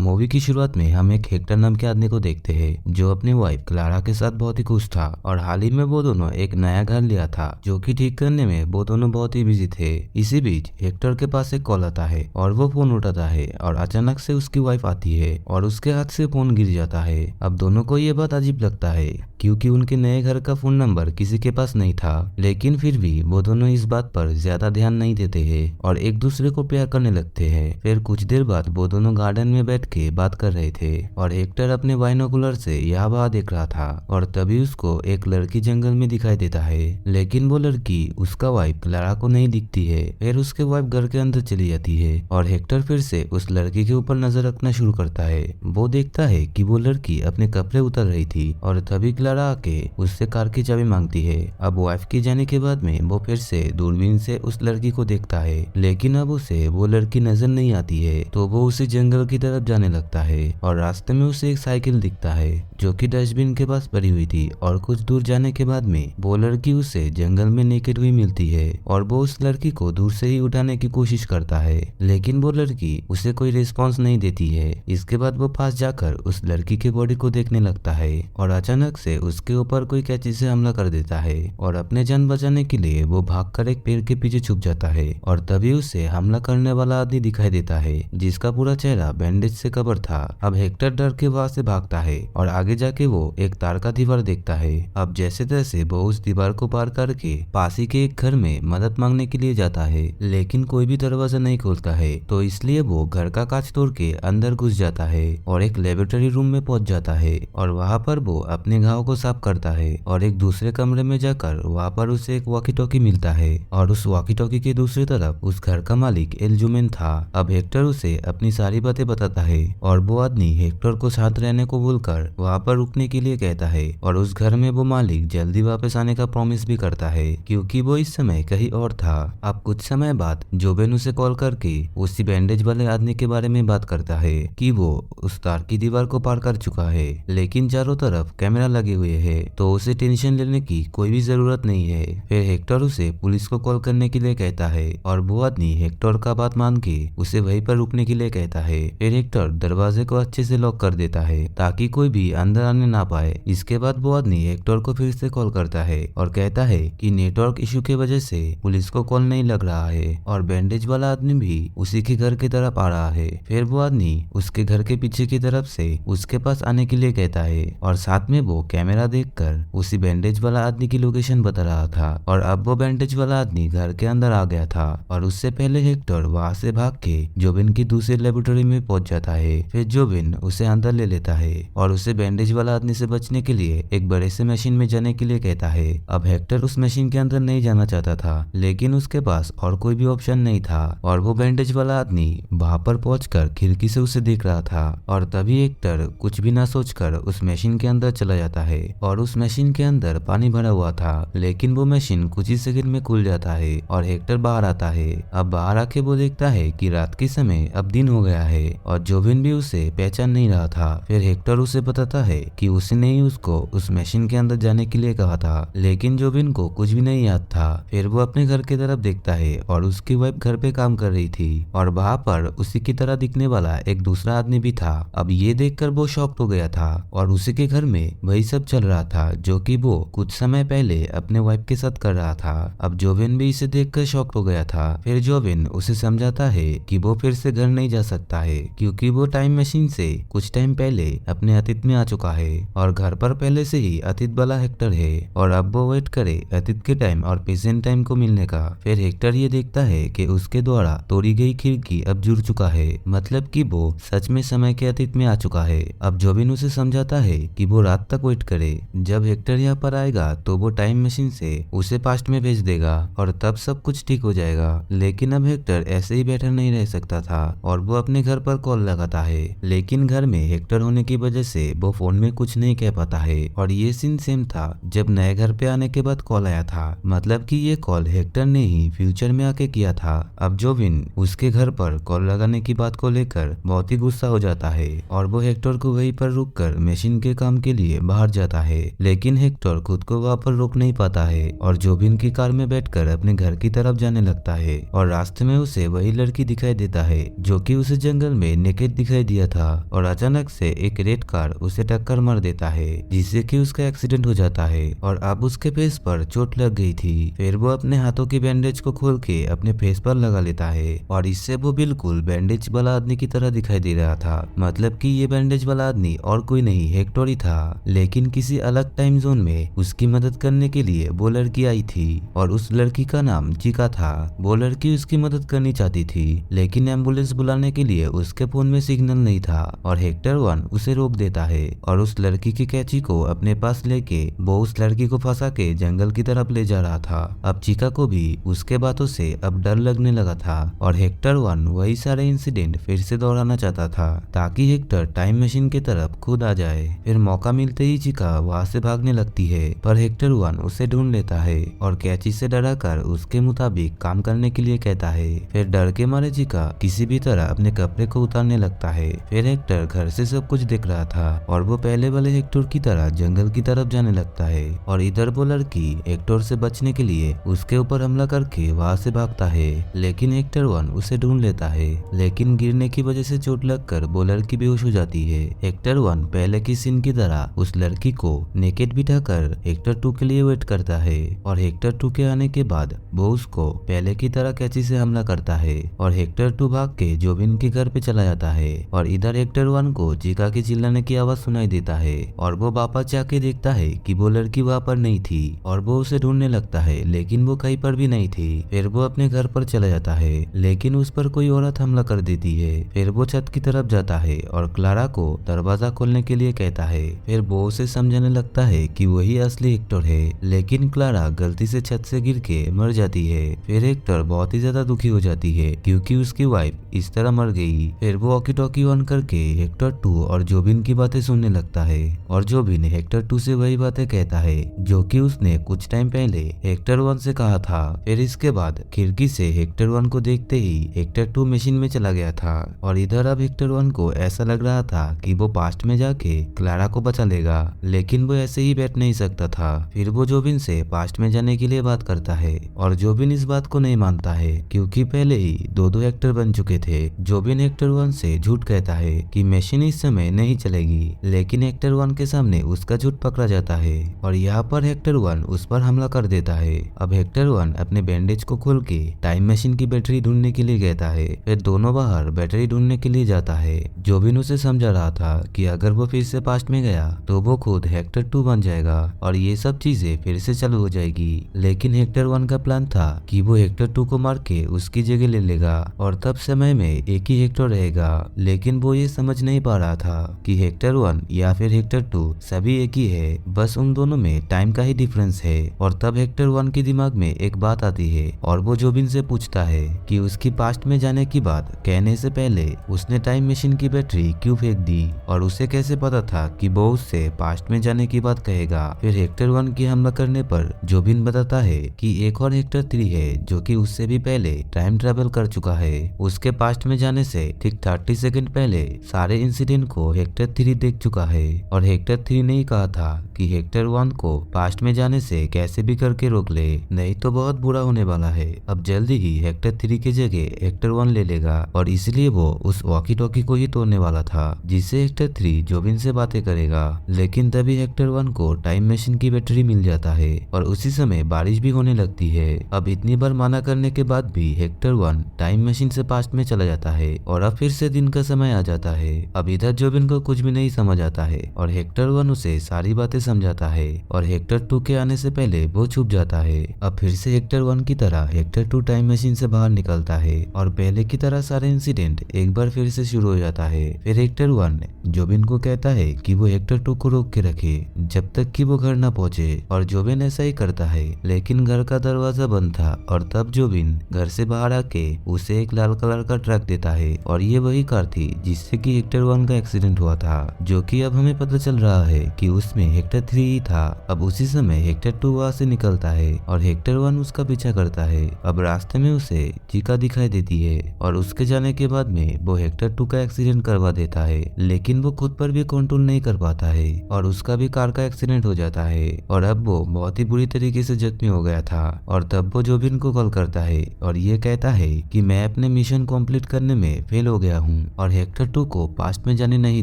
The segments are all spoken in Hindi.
मूवी की शुरुआत में हम एक हेक्टर नाम के आदमी को देखते हैं जो अपनी वाइफ क्लारा के साथ बहुत ही खुश था और हाल ही में वो दोनों एक नया घर लिया था जो कि ठीक करने में वो दोनों बहुत ही बिजी थे। इसी बीच हेक्टर के पास एक कॉल आता है और वो फोन उठाता है और अचानक से उसकी वाइफ आती है और उसके हाथ से फोन गिर जाता है। अब दोनों को ये बात अजीब लगता है क्योंकि उनके नए घर का फोन नंबर किसी के पास नहीं था, लेकिन फिर भी वो दोनों इस बात पर ज्यादा ध्यान नहीं देते हैं और एक दूसरे को प्यार करने लगते हैं। फिर कुछ देर बाद वो दोनों गार्डन में बैठ के बात कर रहे थे और हेक्टर अपने बाइनोकुलर से यहाँ वहाँ देख रहा था और तभी उसको एक लड़की जंगल में दिखाई देता है, लेकिन वो लड़की उसका वाइफ क्लारा को नहीं दिखती है। फिर उसके वाइफ घर के अंदर चली जाती है और हेक्टर फिर से उस लड़की के ऊपर नजर रखना शुरू करता है। वो देखता है कि वो लड़की अपने कपड़े उतार रही थी और तभी क्लारा आके उससे कार की चाबी मांगती है। अब वाइफ के जाने के बाद में वो फिर से दूरबीन से उस लड़की को देखता है, लेकिन अब उसे वो लड़की नजर नहीं आती है। तो वो उसी जंगल की तरफ जाने लगता है और रास्ते में उसे एक साइकिल दिखता है जो कि डस्टबिन के पास पड़ी हुई थी और कुछ दूर जाने के बाद में वो लड़की उसे जंगल में नेकेड हुई मिलती है और वो उस लड़की को दूर से ही उठाने की कोशिश करता है, लेकिन वो लड़की उसे कोई रिस्पॉन्स नहीं देती है। इसके बाद वो पास जाकर उस लड़की के बॉडी को देखने लगता है और अचानक से उसके ऊपर कोई कैंची से हमला कर देता है और अपने जान बचाने के लिए वो भागकर एक पेड़ के पीछे छुप जाता है और तभी उसे हमला करने वाला आदमी दिखाई देता है जिसका पूरा चेहरा बैंडेज से कवर था। अब हेक्टर डर के वहां से भागता है और आगे जाके वो एक तार का दीवार देखता है। अब जैसे तैसे वो उस दीवार को पार करके पास ही के एक घर में मदद मांगने के लिए जाता है, लेकिन कोई भी दरवाजा नहीं खोलता है, तो इसलिए वो घर का कांच तोड़ के अंदर घुस जाता है और एक लेबोरेटरी रूम में पहुंच जाता है और वहां पर वो अपने घाव को साफ करता है और एक दूसरे कमरे में जाकर वहां पर उसे एक वॉकी टॉकी मिलता है और उस वॉकी टॉकी की दूसरी तरफ उस घर का मालिक एल्जुमेन था। अब हेक्टर उसे अपनी सारी बातें बताता है और वो आदमी हेक्टर को साथ रहने को बोलकर वहां पर रुकने के लिए कहता है और उस घर में वो मालिक जल्दी वापस आने का प्रॉमिस भी करता है क्योंकि वो इस समय कहीं और था। अब कुछ समय बाद जोबेन उसे कॉल करके उसी बैंडेज वाले आदमी के बारे में बात करता है कि वो उस तार की दीवार को पार कर चुका है, लेकिन चारों तरफ कैमरा लगे हुए है तो उसे टेंशन लेने की कोई भी जरूरत नहीं है। फिर हेक्टर उसे पुलिस को कॉल करने के लिए कहता है और वो आदमी हेक्टर का बात मान के उसे वहीं पर रुकने के लिए कहता है। फिर हेक्टर दरवाजे को अच्छे से लॉक कर देता है ताकि कोई भी अंदर आने ना पाए। इसके बाद वो आदमी हेक्टर को फिर से कॉल करता है और कहता है कि नेटवर्क इशू की वजह से पुलिस को कॉल नहीं लग रहा है और बैंडेज वाला आदमी भी उसी के घर की तरफ आ रहा है। फिर वो आदमी उसके घर के पीछे की तरफ से उसके पास आने के लिए कहता है और साथ में वो कैमरा देखकर उसी बैंडेज वाला आदमी की लोकेशन बता रहा था और अब वो बैंडेज वाला आदमी घर के अंदर आ गया था और उससे पहले हेक्टर वहां से भाग के जोबिन की दूसरी लेबोरेटरी में पहुंच जाता है। फिर जोबिन उसे अंदर ले लेता है और उसे बैंडेज वाला आदमी से बचने के लिए एक बड़े से मशीन में जाने के लिए कहता है। अब हेक्टर उस मशीन के अंदर नहीं जाना चाहता था, लेकिन उसके पास और कोई भी ऑप्शन नहीं था और वो बैंडेज वाला आदमी वहां पर पहुंचकर खिड़की से उसे देख रहा था और तभी हेक्टर कुछ भी ना सोचकर उस मशीन के अंदर चला जाता है और उस मशीन के अंदर पानी भरा हुआ था, लेकिन वो मशीन कुछ ही सेकंड में खुल जाता है और हेक्टर बाहर आता है। अब बाहर आके वो देखता है कि रात के समय अब दिन हो गया है और जोबिन भी उसे पहचान नहीं रहा था। फिर हेक्टर उसे बताता है कि उसने ही उसको उस मशीन के अंदर जाने के लिए कहा था, लेकिन जोबिन को कुछ भी नहीं याद था। फिर वो अपने घर की तरफ देखता है और उसकी वाइफ घर पे काम कर रही थी और वहां पर उसी की तरह दिखने वाला एक दूसरा आदमी भी था। अब ये देखकर वो शॉक्ड हो गया था और उसी के घर में वही सब चल रहा था जो कि वो कुछ समय पहले अपने वाइफ के साथ कर रहा था। अब जोबिन भी इसे देखकर शॉक्ड हो गया था। फिर जोबिन उसे समझाता है कि वो फिर से घर नहीं जा सकता है क्योंकि वो टाइम मशीन से कुछ टाइम पहले अपने अतीत में आ चुका है और घर पर पहले से ही अतीत वाला हेक्टर है और अब वो वेट करे अतीत के टाइम और प्रेजेंट टाइम को मिलने का। फिर हेक्टर ये देखता है कि उसके द्वारा तोड़ी गई खिड़की अब जुड़ चुका है, मतलब कि वो सच में समय के अतीत में आ चुका है। अब जोबिन उसे समझाता है कि वो रात तक वेट करे, जब हेक्टर यहाँ पर आएगा तो वो टाइम मशीन से उसे पास्ट में भेज देगा और तब सब कुछ ठीक हो जाएगा। लेकिन अब हेक्टर ऐसे ही बैठा नहीं रह सकता था और वो अपने घर पर कॉल लगाता है, लेकिन घर में हेक्टर होने की वजह से वो फोन में कुछ नहीं कह पाता है। और ये सीन सेम था जब नए घर पे आने के बाद कॉल आया था, मतलब कि ये कॉल हेक्टर ने ही फ्यूचर में आके किया था। अब जोबिन उसके घर पर कॉल लगाने की बात को लेकर बहुत ही गुस्सा हो जाता है और वो हेक्टर को वहीं पर रुककर मशीन के काम के लिए बाहर जाता है, लेकिन हेक्टर खुद को वहां पर रोक नहीं पाता है और जोबिन की कार में बैठकर अपने घर की तरफ जाने लगता है और रास्ते में उसे वही लड़की दिखाई देता है जो कि उसे जंगल में नेकेड दिखाई दिया था और अचानक से एक रेड कार उसे टक्कर मार देता है, जिससे कि उसका एक्सीडेंट हो जाता है और अब उसके फेस पर चोट लग गई थी। फिर वो अपने हाथों की बैंडेज को खोल के अपने फेस पर लगा लेता है और इससे वो बिल्कुल बैंडेज वाला आदमी की तरह दिखाई दे रहा था। मतलब कि ये बैंडेज वाला आदमी और कोई नहीं हेक्टर ही था, लेकिन किसी अलग टाइम जोन में उसकी मदद करने के लिए वो लड़की आई थी और उस लड़की का नाम चिका था। वो लड़की उसकी मदद करनी चाहती थी, लेकिन एम्बुलेंस बुलाने के लिए उसके फोन में सिग्नल नहीं था और हेक्टर 1 उसे रोक देता है और उस लड़की की कैची को अपने पास लेके वो उस लड़की को फंसा के जंगल की तरफ ले जा रहा था। अब चिका को भी उसके बातों से अब डर लगने लगा था और हेक्टर 1 वही सारे इंसिडेंट फिर से दोहराना चाहता था ताकि हेक्टर टाइम मशीन की तरफ खुद आ जाए। फिर मौका मिलते ही चिका वहां से भागने लगती है, पर हेक्टर 1 उसे ढूंढ लेता है और कैची से डराकर उसके मुताबिक काम करने के लिए कहता है। फिर डर के मारे चिका किसी भी तरह अपने कपड़े को उतारने लगता है। फिर हेक्टर घर से सब कुछ देख रहा था और वो पहले वाले हेक्टर की तरह जंगल की तरफ जाने लगता है और इधर वो लड़की हेक्टर से बचने के लिए उसके ऊपर हमला करके वहां से भागता है, लेकिन हेक्टर 1 उसे ढूंढ लेता है, लेकिन गिरने की वजह से चोट लगकर वो लड़की बेहोश हो जाती है। हेक्टर 1 पहले की सीन की तरह उस लड़की को नेकेड बिठाकर हेक्टर 2 के लिए वेट करता है और हेक्टर 2 के आने के बाद वो उसको पहले की तरह कैची से हमला करता है और हेक्टर 2 भाग के जोबिन के घर पे चला जाता है और इधर हेक्टर 1 को चिका के चिल्लाने की आवाज सुनाई देता है और वो वापस जाके देखता है कि वो लड़की वहाँ पर नहीं थी और वो उसे ढूंढने लगता है, लेकिन वो कहीं पर भी नहीं थी। फिर वो अपने घर पर चला जाता है, लेकिन उस पर कोई औरत हमला कर देती है। फिर वो छत की तरफ जाता है और क्लारा को दरवाजा खोलने के लिए कहता है। फिर वो उसे समझाने लगता है कि वही असली हेक्टर है, लेकिन क्लारा गलती से छत से गिर के मर जाती है। फिर हेक्टर बहुत ही ज्यादा दुखी हो जाती है क्योंकि उसकी वाइफ इस तरह मर गई। फिर वो वॉकी टॉकी ऑन करके हेक्टर 2 और जोबिन की बातें सुनने लगता है और जोबिन हेक्टर 2 से वही बातें कहता है जो कि उसने कुछ टाइम पहले हेक्टर 1 से कहा था। फिर इसके बाद खिड़की से हेक्टर 1 को देखते ही हेक्टर 2 मशीन में चला गया था और इधर अब हेक्टर 1 को ऐसा लग रहा था कि वो पास्ट में जाके क्लारा को बचा लेगा, लेकिन वो ऐसे ही बैठ नहीं सकता था। फिर वो जोबिन से पास्ट में जाने के लिए बात करता है और जोबिन इस बात को नहीं मानता है क्योंकि पहले ही दो हेक्टर बन चुके थे। जोबिन हेक्टर 1 से झूठ कहता है कि मशीन इस समय नहीं चलेगी, लेकिन हेक्टर 1 के सामने उसका झूठ पकड़ा जाता है और यहाँ पर हेक्टर 1 उस पर हमला कर देता है। अब हेक्टर 1 अपने बैंडेज को खोल के टाइम मशीन की बैटरी ढूंढने के लिए कहता है। फिर दोनों बाहर बैटरी ढूंढने के लिए जाता है। जोबिन उसे समझा रहा था कि अगर वो फिर से पास्ट में गया तो वो खुद हेक्टर 2 बन जाएगा और ये सब चीजें फिर से चालू हो जाएगी, लेकिन हेक्टर 1 का प्लान था कि वो हेक्टर 2 को मार के उसकी जगह ले लेगा और तब समय में एक ही हेक्टर रहेगा। लेकिन वो ये समझ नहीं पा रहा था कि हेक्टर 1 या फिर हेक्टर 2 सभी एक ही है, बस उन दोनों में टाइम का ही डिफरेंस है। और तब हेक्टर 1 के दिमाग में एक बात आती है और वो जोबिन से पूछता है कि उसकी पास्ट में जाने की बात कहने से पहले उसने टाइम मशीन की बैटरी क्यों फेंक दी और उसे कैसे पता था कि वो उससे पास्ट में जाने की बात कहेगा। फिर हेक्टर 1 की हमला करने पर जोबिन बताता है कि एक और हेक्टर 3 है जो कि उससे भी पहले टाइम ट्रेवल कर चुका है। उसके पास्ट में जाने से ठीक 30 सेकंड पहले सारे इंसिडेंट को हेक्टर 3 देख चुका है और हेक्टर 3 ने ही कहा था कि हेक्टर 1 को पास्ट में जाने से कैसे भी करके रोक ले, नहीं तो बहुत बुरा होने वाला है। अब जल्दी ही हेक्टर 3 की जगह हेक्टर 1 ले लेगा और इसलिए वो उस वॉकी टॉकी को ही तोड़ने वाला था जिससे हेक्टर 3 जोबिन से बातें करेगा। लेकिन तभी हेक्टर 1 को टाइम मशीन की बैटरी मिल जाता है और उसी समय बारिश भी होने लगती है। अब इतनी बार माना करने के बाद भी हेक्टर 1 टाइम मशीन से पास्ट में चला जाता है और अब फिर से दिन का समय आ जाता है। अब इधर जोबिन को कुछ भी नहीं समझ आता है और हेक्टर 1 उसे सारी बातें समझाता है और हेक्टर 2 के आने से पहले वो छुप जाता है। अब फिर से हेक्टर 1 की तरह हेक्टर 2 टाइम मशीन से बाहर निकलता है और पहले की तरह सारे इंसिडेंट एक बार फिर से शुरू हो जाता है। फिर हेक्टर 1 जोबिन को कहता है कि वो हेक्टर 2 को रोक के रखे जब तक कि वो घर न पहुंचे और जोबिन ऐसा ही करता है, लेकिन घर का दरवाजा बंद था और तब जोबिन घर से बाहर आके उसे एक लाल कलर का ट्रक देता है और ये वही कार थी जिससे कि हेक्टर 1 का एक्सीडेंट हुआ था, जो कि अब हमें पता चल रहा है कि उसमें हेक्टर 3 ही था। अब उसी समय हेक्टर 2 वहां से निकलता है और हेक्टर 1 उसका पीछा करता है। अब रास्ते में उसे चिका दिखाई देती है और उसके जाने के बाद में वो हेक्टर 2 का एक्सीडेंट करवा देता है, लेकिन वो खुद पर भी कंट्रोल नहीं कर पाता है और उसका भी कार का एक्सीडेंट हो जाता है और अब वो बहुत ही बुरी तरीके से जख्मी हो गया था। और तब वो जोबिन को कॉल करता है और ये कहता है कि मैं अपने मिशन कंप्लीट करने में फेल हो गया हूँ और हेक्टर 2 को पास्ट में जाने नहीं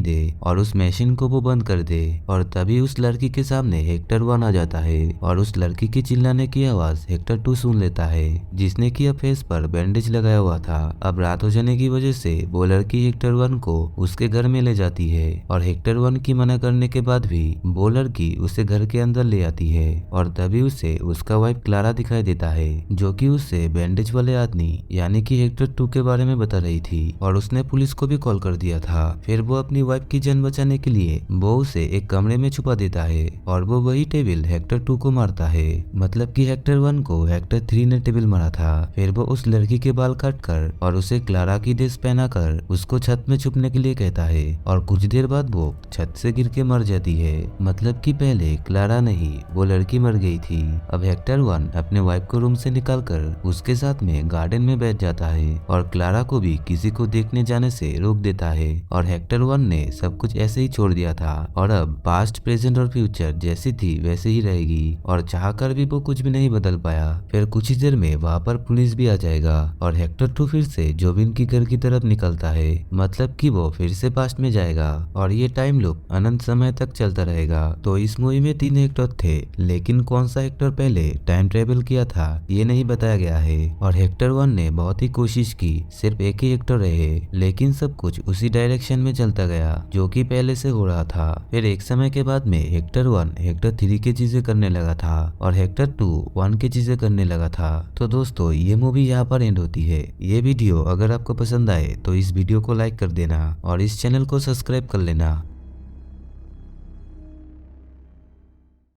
दे और उस मशीन को वो बंद कर दे। और तभी उस लड़की के सामने हेक्टर 1 आ जाता है और उस लड़की की चिल्लाने की आवाज हेक्टर 2 सुन लेता है, जिसने की अब फेस पर बैंडेज लगाया हुआ था। अब रात हो जाने की वजह से वो लड़की हेक्टर 1 को उसके घर में ले जाती है और हेक्टर 1 की मना करने के बाद भी वो लड़की उसे घर के अंदर ले आती है। और तभी उसे उसका वाइफ क्लारा दिखाई देता है, जो कि उससे बैंडेज वाले आदमी यानी कि हेक्टर 2 के बारे में बता रही थी और उसने पुलिस को भी कॉल कर दिया था। फिर वो अपनी वाइफ की जान बचाने के लिए वो उसे एक कमरे में छुपा देता है और वो वही टेबल हेक्टर 2 को मारता है, मतलब कि हेक्टर 1 को हेक्टर 3 ने टेबल मारा था। फिर वो उस लड़की के बाल काट कर और उसे क्लारा की ड्रेस पहनाकर उसको छत में छुपने के लिए कहता है और कुछ देर बाद वो छत से गिर के मर जाती है। मतलब कि पहले क्लारा नहीं, वो लड़की मर गई थी। अब हेक्टर 1 अपने वाइफ को रूम से निकालकर उसके साथ में गार्डन में बैठ जाता है और क्लारा को भी किसी को देखने जाने से रोक देता है। और हेक्टर 1 ने सब कुछ ऐसे ही छोड़ दिया था और अब पास्ट, प्रेजेंट और फ्यूचर जैसी थी वैसे ही रहेगी और चाहकर भी वो कुछ भी नहीं बदल पाया। फिर कुछ ही देर में वहाँ पर पुलिस भी आ जाएगा और हेक्टर 2 फिर से जोबिन की घर की तरफ निकलता है, मतलब कि वो फिर से पास्ट में जाएगा और ये टाइम लूप अनंत समय तक चलता रहेगा। तो इस मूवी में 3 हेक्टर थे, लेकिन कौन सा हेक्टर पहले टाइम ट्रेवल किया था ये नहीं बताया गया है। और हेक्टर 1 ने बहुत ही कोशिश की, सिर्फ एक ही हेक्टर रहे, लेकिन सब कुछ उसी डायरेक्शन में चलता गया जो कि पहले से हो रहा था। फिर एक समय के बाद में हेक्टर 1 हेक्टर 3 की चीजें करने लगा था और हेक्टर 2 1 की चीजें करने लगा था। तो दोस्तों ये मूवी यहाँ पर एंड होती है। ये वीडियो अगर आपको पसंद आए तो इस वीडियो को लाइक कर देना और इस चैनल को सब्सक्राइब कर लेना।